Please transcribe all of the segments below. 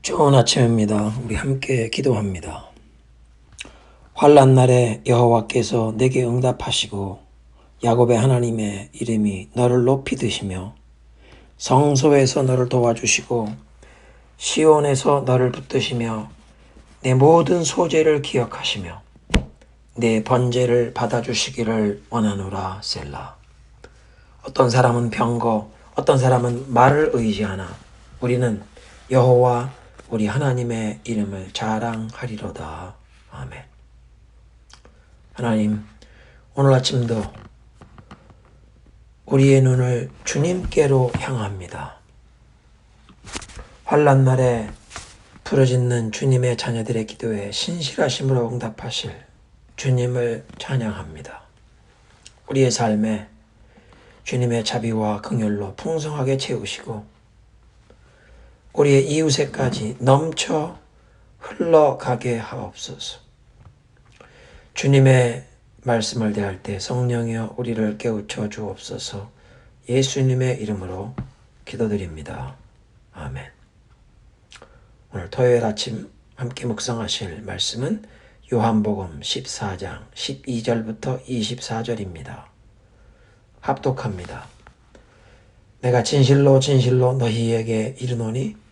좋은 아침입니다. 우리 함께 기도합니다. 환난 날에 여호와께서 내게 응답하시고 야곱의 하나님의 이름이 너를 높이 드시며 성소에서 너를 도와주시고 시온에서 너를 붙드시며 내 모든 소재를 기억하시며 내 번제를 받아주시기를 원하노라. 셀라. 어떤 사람은 병거, 어떤 사람은 말을 의지하나 우리는 여호와 우리 하나님의 이름을 자랑하리로다. 아멘. 하나님, 오늘 아침도 우리의 눈을 주님께로 향합니다. 환난 날에 부르짖는 주님의 자녀들의 기도에 신실하심으로 응답하실 주님을 찬양합니다. 우리의 삶에 주님의 자비와 긍휼로 풍성하게 채우시고 우리의 이웃에까지 넘쳐 흘러가게 하옵소서. 주님의 말씀을 대할 때 성령이여 우리를 깨우쳐 주옵소서. 예수님의 이름으로 기도드립니다. 아멘. 오늘 토요일 아침 함께 묵상하실 말씀은 요한복음 14장 12절부터 24절입니다. 합독합니다. 내가 진실로 진실로 너희에게 이르노니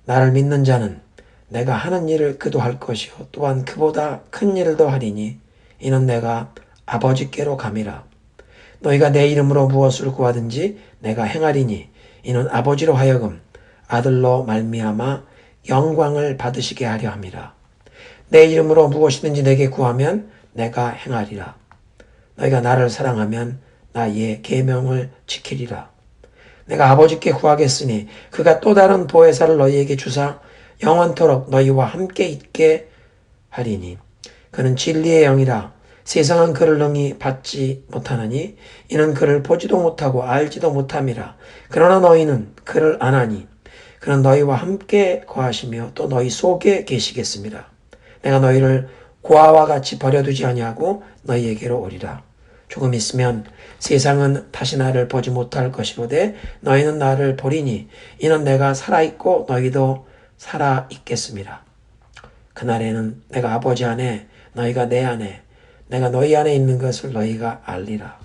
나를 믿는 자는 내가 하는 일을 그도 할 것이요 또한 그보다 큰 일도 하리니 이는 내가 아버지께로 감이라. 너희가 내 이름으로 무엇을 구하든지 내가 행하리니 이는 아버지로 하여금 아들로 말미암아 영광을 받으시게 하려 함이라. 내 이름으로 무엇이든지 내게 구하면 내가 행하리라. 너희가 나를 사랑하면 나의 계명을 지키리라. 내가 아버지께 구하겠으니 그가 또 다른 보혜사를 너희에게 주사 영원토록 너희와 함께 있게 하리니 그는 진리의 영이라. 세상은 그를 능히 받지 못하느니 이는 그를 보지도 못하고 알지도 못함이라. 그러나 너희는 그를 아나니 그는 너희와 함께 거하시며 또 너희 속에 계시겠습니다. 내가 너희를 고아와 같이 버려두지 아니하고 너희에게로 오리라. 조금 있으면 세상은 다시 나를 보지 못할 것이로되 너희는 나를 보리니 이는 내가 살아있고 너희도 살아있겠습니다. 그날에는 내가 아버지 안에 너희가 내 안에 내가 너희 안에 있는 것을 너희가 알리라.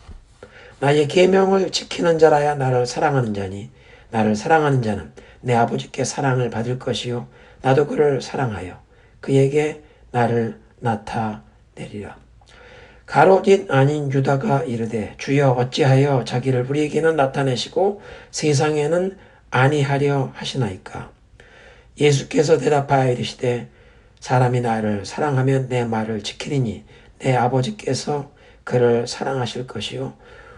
나의 계명을 지키는 자라야 나를 사랑하는 자니 나를 사랑하는 자는 내 아버지께 사랑을 받을 것이요 나도 그를 사랑하여 그에게 나를 나타내리라. 가롯 아닌 유다가 이르되 주여 어찌하여 자기를 우리에게는 나타내시고 세상에는 아니하려 하시나이까. 예수께서 대답하여 이르시되 사람이 나를 사랑하면 내 말을 지키리니 내 아버지께서 그를 사랑하실 것이요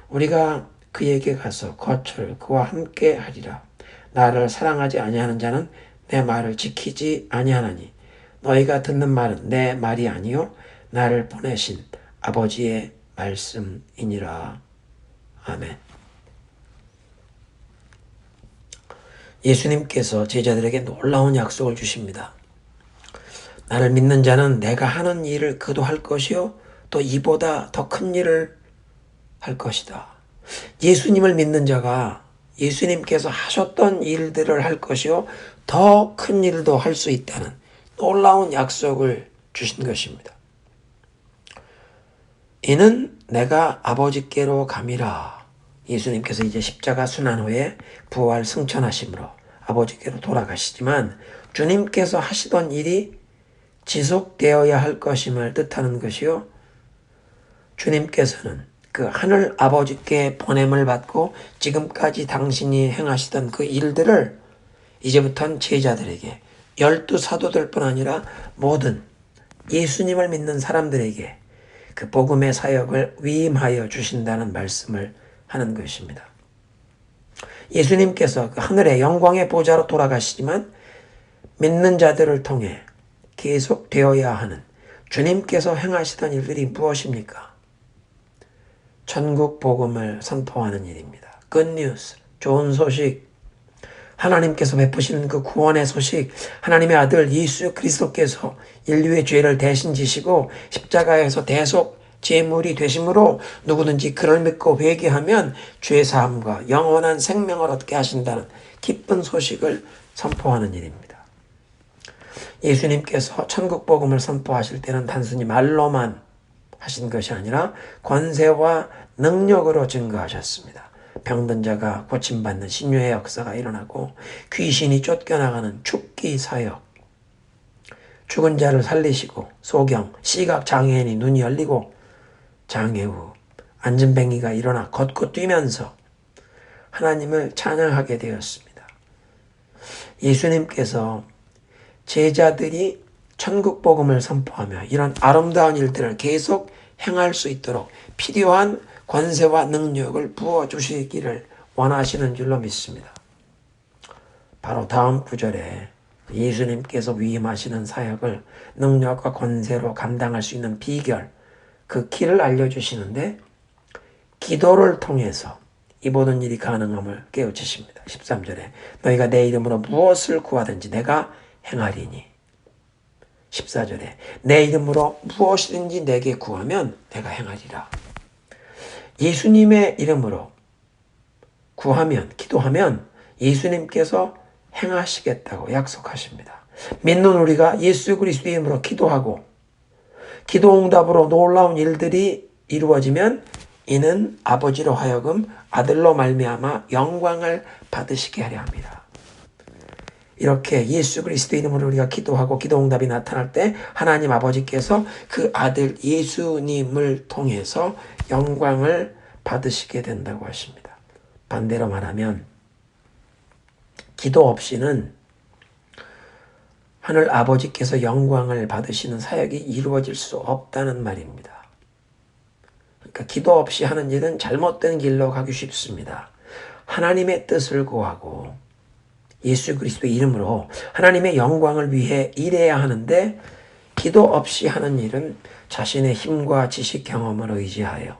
우리가 그에게 가서 거처를 그와 함께 하리라. 나를 사랑하지 아니하는 자는 내 말을 지키지 아니하나니 너희가 듣는 말은 내 말이 아니요 나를 보내신 아버지의 말씀이니라. 아멘. 예수님께서 제자들에게 놀라운 약속을 주십니다. 나를 믿는 자는 내가 하는 일을 그도 할 것이요 또 이보다 더 큰 일을 할 것이다. 예수님을 믿는 자가 예수님께서 하셨던 일들을 할 것이요 더 큰 일도 할 수 있다는 놀라운 약속을 주신 것입니다. 이는 내가 아버지께로 감이라. 예수님께서 이제 십자가 순환 후에 부활 승천하심으로 아버지께로 돌아가시지만 주님께서 하시던 일이 지속되어야 할 것임을 뜻하는 것이요. 주님께서는 그 하늘 아버지께 보냄을 받고 지금까지 당신이 행하시던 그 일들을 이제부터는 제자들에게 12사도들뿐 아니라 모든 예수님을 믿는 사람들에게 그 복음의 사역을 위임하여 주신다는 말씀을 하는 것입니다. 예수님께서 그 하늘의 영광의 보좌로 돌아가시지만 믿는 자들을 통해 계속 되어야 하는 주님께서 행하시던 일들이 무엇입니까? 천국 복음을 선포하는 일입니다. 굿뉴스, 좋은 소식, 하나님께서 베푸시는 그 구원의 소식, 하나님의 아들 예수 그리스도께서 인류의 죄를 대신 지시고 십자가에서 대속 제물이 되심으로 누구든지 그를 믿고 회개하면 죄 사함과 영원한 생명을 얻게 하신다는 기쁜 소식을 선포하는 일입니다. 예수님께서 천국 복음을 선포하실 때는 단순히 말로만 하신 것이 아니라 권세와 능력으로 증거하셨습니다. 병든 자가 고침받는 신유의 역사가 일어나고 귀신이 쫓겨나가는 죽기 사역, 죽은 자를 살리시고 소경, 시각 장애인이 눈이 열리고 장애 후 안진뱅이가 일어나 걷고 뛰면서 하나님을 찬양하게 되었습니다. 예수님께서 제자들이 천국 복음을 선포하며 이런 아름다운 일들을 계속 행할 수 있도록 필요한 권세와 능력을 부어주시기를 원하시는 줄로 믿습니다. 바로 다음 구절에 예수님께서 위임하시는 사역을 능력과 권세로 감당할 수 있는 비결, 그 길을 알려주시는데 기도를 통해서 이 모든 일이 가능함을 깨우치십니다. 13절에 너희가 내 이름으로 무엇을 구하든지 내가 행하리니. 14절에 내 이름으로 무엇이든지 내게 구하면 내가 행하리라. 예수님의 이름으로 구하면, 기도하면 예수님께서 행하시겠다고 약속하십니다. 믿는 우리가 예수 그리스도의 이름으로 기도하고 기도 응답으로 놀라운 일들이 이루어지면 이는 아버지로 하여금 아들로 말미암아 영광을 받으시게 하려 합니다. 이렇게 예수 그리스도의 이름으로 우리가 기도하고 기도 응답이 나타날 때 하나님 아버지께서 그 아들 예수님을 통해서 영광을 받으시게 된다고 하십니다. 반대로 말하면 기도 없이는 하늘 아버지께서 영광을 받으시는 사역이 이루어질 수 없다는 말입니다. 그러니까 기도 없이 하는 일은 잘못된 길로 가기 쉽습니다. 하나님의 뜻을 구하고 예수 그리스도의 이름으로 하나님의 영광을 위해 일해야 하는데 기도 없이 하는 일은 자신의 힘과 지식 경험을 의지하여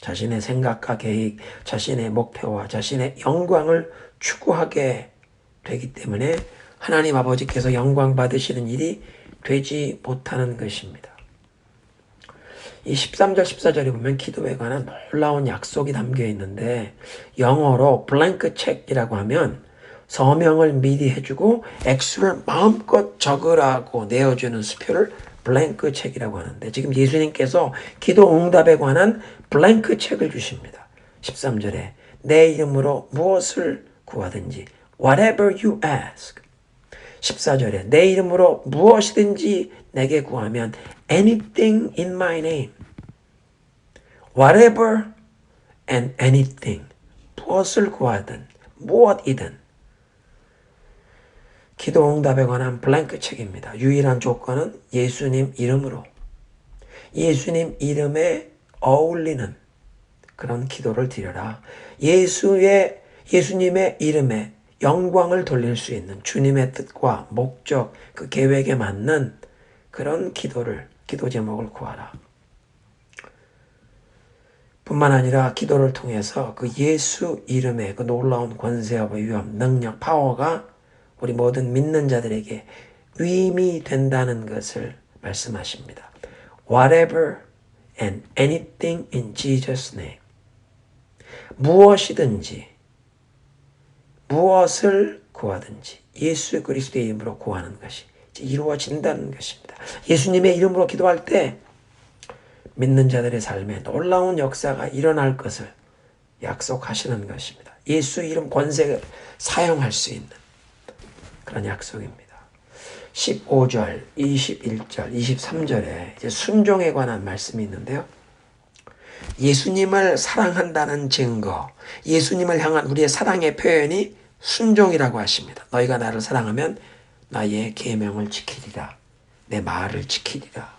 자신의 생각과 계획, 자신의 목표와 자신의 영광을 추구하게 되기 때문에 하나님 아버지께서 영광 받으시는 일이 되지 못하는 것입니다. 이 13절, 14절에 보면 기도에 관한 놀라운 약속이 담겨 있는데 영어로 블랭크 책이라고 하면 서명을 미리 해주고 액수를 마음껏 적으라고 내어주는 수표를 블랭크 책이라고 하는데 지금 예수님께서 기도 응답에 관한 블랭크 책을 주십니다. 13절에 내 이름으로 무엇을 구하든지 whatever you ask. 14절에 내 이름으로 무엇이든지 내게 구하면 anything in my name. whatever and anything. 무엇을 구하든 무엇이든 기도 응답에 관한 블랭크 책입니다. 유일한 조건은 예수님 이름으로 예수님 이름에 어울리는 그런 기도를 드려라. 예수님의 이름에 영광을 돌릴 수 있는 주님의 뜻과 목적, 그 계획에 맞는 그런 기도 제목을 구하라. 뿐만 아니라 기도를 통해서 그 예수 이름의 그 놀라운 권세와 위엄, 능력, 파워가 우리 모든 믿는 자들에게 위임이 된다는 것을 말씀하십니다. Whatever and anything in Jesus' name. 무엇이든지 무엇을 구하든지 예수 그리스도의 이름으로 구하는 것이 이루어진다는 것입니다. 예수님의 이름으로 기도할 때 믿는 자들의 삶에 놀라운 역사가 일어날 것을 약속하시는 것입니다. 예수 이름 권세를 사용할 수 있는 그런 약속입니다. 15절, 21절, 23절에 이제 순종에 관한 말씀이 있는데요. 예수님을 사랑한다는 증거, 예수님을 향한 우리의 사랑의 표현이 순종이라고 하십니다. 너희가 나를 사랑하면 나의 계명을 지키리라. 내 말을 지키리라.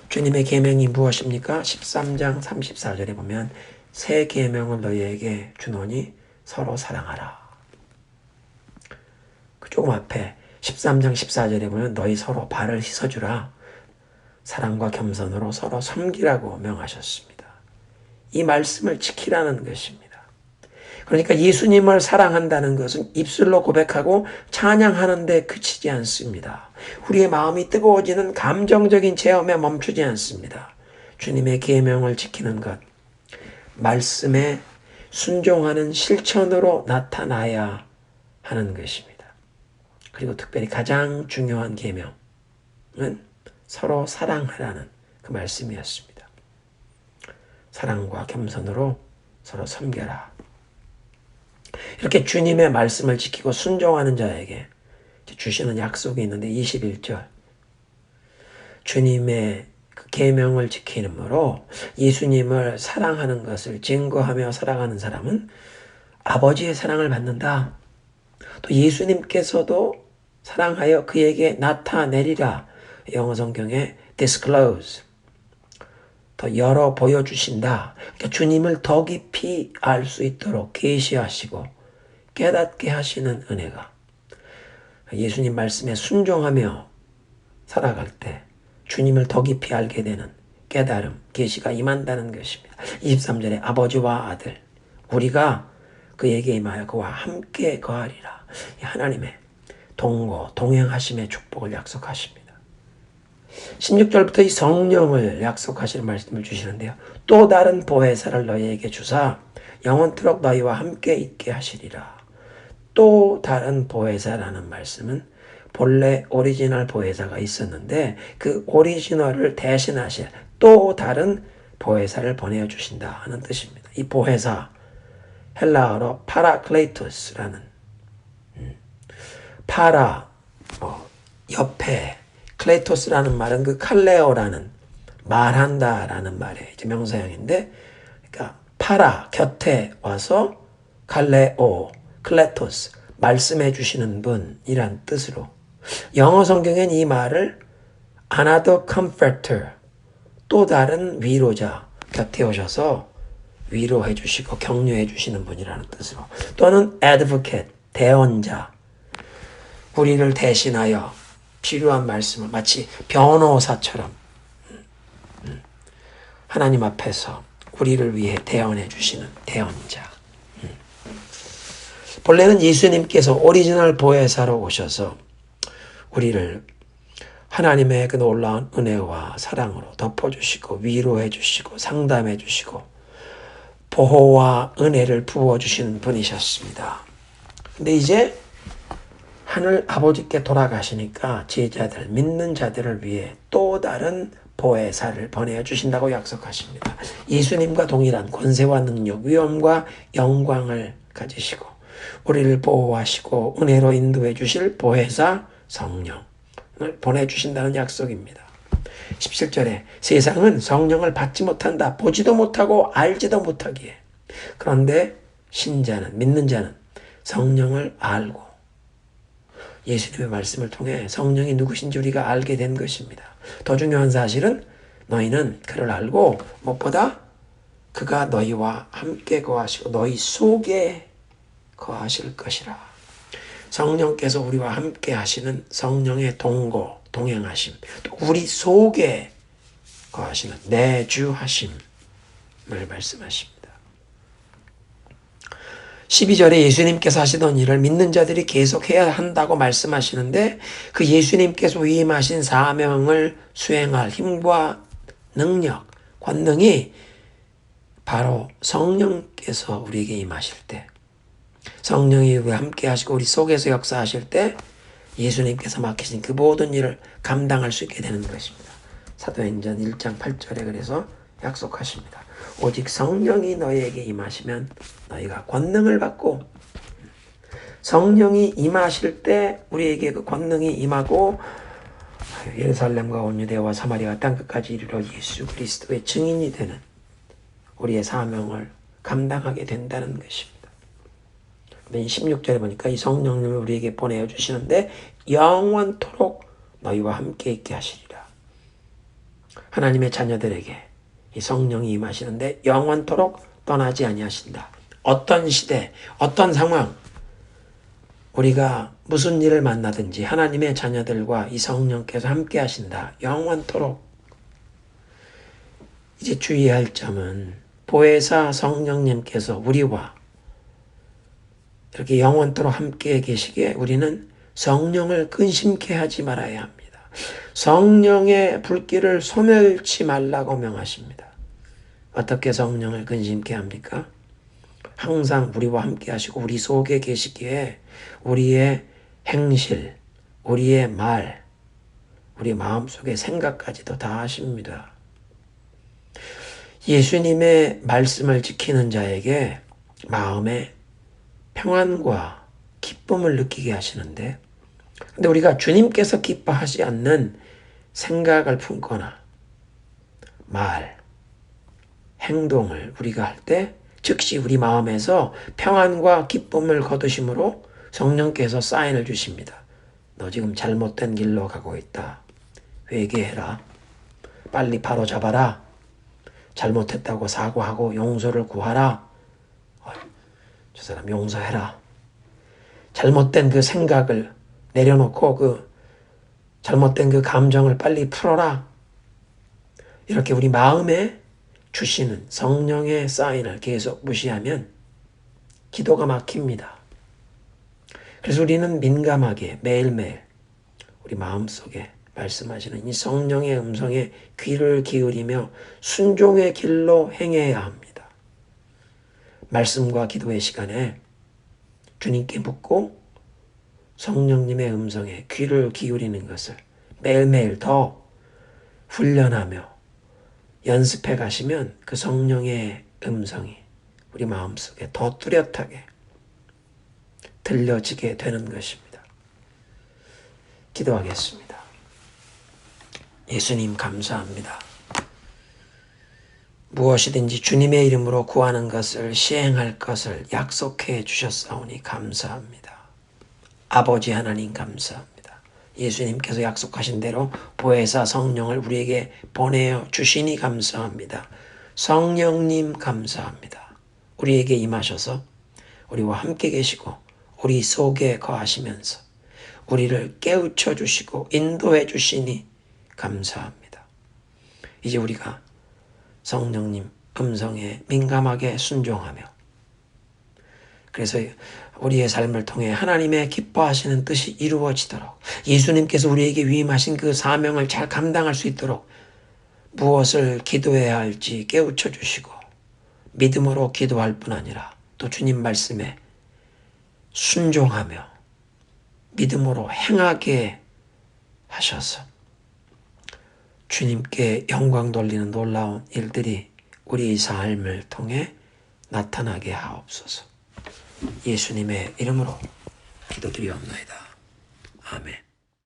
주님의 계명이 무엇입니까? 13장 34절에 보면 새 계명을 너희에게 주노니 서로 사랑하라. 그 조금 앞에 13장 14절에 보면 너희 서로 발을 씻어주라. 사랑과 겸손으로 서로 섬기라고 명하셨습니다. 이 말씀을 지키라는 것입니다. 그러니까 예수님을 사랑한다는 것은 입술로 고백하고 찬양하는 데 그치지 않습니다. 우리의 마음이 뜨거워지는 감정적인 체험에 멈추지 않습니다. 주님의 계명을 지키는 것, 말씀에 순종하는 실천으로 나타나야 하는 것입니다. 그리고 특별히 가장 중요한 계명은 서로 사랑하라는 그 말씀이었습니다. 사랑과 겸손으로 서로 섬겨라. 이렇게 주님의 말씀을 지키고 순종하는 자에게 주시는 약속이 있는데 21절 주님의 그 계명을 지키므로 예수님을 사랑하는 것을 증거하며 살아가는 사람은 아버지의 사랑을 받는다. 또 예수님께서도 사랑하여 그에게 나타내리라. 영어 성경에 disclose 더 열어 보여주신다. 그러니까 주님을 더 깊이 알 수 있도록 계시하시고 깨닫게 하시는 은혜가 예수님 말씀에 순종하며 살아갈 때 주님을 더 깊이 알게 되는 깨달음, 계시가 임한다는 것입니다. 23절에 아버지와 아들 우리가 그에게 임하여 그와 함께 거하리라. 하나님의 동거, 동행하심의 축복을 약속하십니다. 16절부터 이 성령을 약속하시는 말씀을 주시는데요. 또 다른 보혜사를 너희에게 주사 영원토록 너희와 함께 있게 하시리라. 또 다른 보혜사라는 말씀은 본래 오리지널 보혜사가 있었는데 그 오리지널을 대신하실 또 다른 보혜사를 보내주신다 하는 뜻입니다. 이 보혜사 헬라어로 파라클레이토스라는 파라 옆에 클레이토스라는 말은 그 칼레오라는 말한다라는 말의 이제 명사형인데 그러니까 파라 곁에 와서 칼레오 클레토스 말씀해 주시는 분이란 뜻으로 영어 성경엔 이 말을 another comforter 또 다른 위로자 곁에 오셔서 위로해 주시고 격려해 주시는 분이라는 뜻으로 또는 advocate 대언자 우리를 대신하여 필요한 말씀을 마치 변호사처럼 하나님 앞에서 우리를 위해 대언해 주시는 대언자. 본래는 예수님께서 오리지널 보혜사로 오셔서 우리를 하나님의 그 놀라운 은혜와 사랑으로 덮어주시고 위로해 주시고 상담해 주시고 보호와 은혜를 부어주시는 분이셨습니다. 근데 이제 하늘 아버지께 돌아가시니까 제자들, 믿는 자들을 위해 또 다른 보혜사를 보내주신다고 약속하십니다. 예수님과 동일한 권세와 능력, 위엄과 영광을 가지시고 우리를 보호하시고 은혜로 인도해 주실 보혜사 성령을 보내주신다는 약속입니다. 17절에 세상은 성령을 받지 못한다. 보지도 못하고 알지도 못하기에. 그런데 신자는 믿는 자는 성령을 알고 예수님의 말씀을 통해 성령이 누구신지 우리가 알게 된 것입니다. 더 중요한 사실은 너희는 그를 알고 무엇보다 그가 너희와 함께 거하시고 너희 속에 거하실 것이라. 성령께서 우리와 함께 하시는 성령의 동거, 동행하심, 또 우리 속에 거하시는 내주하심을 말씀하십니다. 12절에 예수님께서 하시던 일을 믿는 자들이 계속해야 한다고 말씀하시는데 그 예수님께서 위임하신 사명을 수행할 힘과 능력, 권능이 바로 성령께서 우리에게 임하실 때 성령이 우리와 함께 하시고 우리 속에서 역사하실 때 예수님께서 맡기신 그 모든 일을 감당할 수 있게 되는 것입니다. 사도행전 1장 8절에 그래서 약속하십니다. 오직 성령이 너희에게 임하시면 너희가 권능을 받고 성령이 임하실 때 우리에게 그 권능이 임하고 예루살렘과 온 유대와 사마리아 땅끝까지 이르러 예수 그리스도의 증인이 되는 우리의 사명을 감당하게 된다는 것입니다. 16절에 보니까 이 성령님을 우리에게 보내주시는데 영원토록 너희와 함께 있게 하시리라. 하나님의 자녀들에게 이 성령이 임하시는데 영원토록 떠나지 아니하신다. 어떤 시대, 어떤 상황, 우리가 무슨 일을 만나든지 하나님의 자녀들과 이 성령께서 함께 하신다. 영원토록. 이제 주의할 점은 보혜사 성령님께서 우리와 이렇게 영원토록 함께 계시기에 우리는 성령을 근심케 하지 말아야 합니다. 성령의 불길을 소멸치 말라고 명하십니다. 어떻게 성령을 근심케 합니까? 항상 우리와 함께 하시고 우리 속에 계시기에 우리의 행실, 우리의 말, 우리 마음속의 생각까지도 다 아십니다. 예수님의 말씀을 지키는 자에게 마음에 평안과 기쁨을 느끼게 하시는데, 근데 우리가 주님께서 기뻐하지 않는 생각을 품거나 말, 행동을 우리가 할 때 즉시 우리 마음에서 평안과 기쁨을 거두심으로 성령께서 사인을 주십니다. 너 지금 잘못된 길로 가고 있다. 회개해라. 빨리 바로 잡아라. 잘못했다고 사과하고 용서를 구하라. 저 사람 용서해라. 잘못된 그 생각을 내려놓고 그 잘못된 그 감정을 빨리 풀어라. 이렇게 우리 마음에 주시는 성령의 사인을 계속 무시하면 기도가 막힙니다. 그래서 우리는 민감하게 매일매일 우리 마음속에 말씀하시는 이 성령의 음성에 귀를 기울이며 순종의 길로 행해야 합니다. 말씀과 기도의 시간에 주님께 묻고 성령님의 음성에 귀를 기울이는 것을 매일매일 더 훈련하며 연습해 가시면 그 성령의 음성이 우리 마음속에 더 뚜렷하게 들려지게 되는 것입니다. 기도하겠습니다. 예수님 감사합니다. 무엇이든지 주님의 이름으로 구하는 것을 시행할 것을 약속해 주셨사오니 감사합니다. 아버지 하나님 감사합니다. 예수님께서 약속하신 대로 보혜사 성령을 우리에게 보내어 주시니 감사합니다. 성령님 감사합니다. 우리에게 임하셔서 우리와 함께 계시고 우리 속에 거하시면서 우리를 깨우쳐 주시고 인도해 주시니 감사합니다. 이제 우리가 성령님 음성에 민감하게 순종하며 그래서 우리의 삶을 통해 하나님의 기뻐하시는 뜻이 이루어지도록 예수님께서 우리에게 위임하신 그 사명을 잘 감당할 수 있도록 무엇을 기도해야 할지 깨우쳐 주시고 믿음으로 기도할 뿐 아니라 또 주님 말씀에 순종하며 믿음으로 행하게 하셔서 주님께 영광 돌리는 놀라운 일들이 우리 삶을 통해 나타나게 하옵소서. 예수님의 이름으로 기도드리옵나이다. 아멘.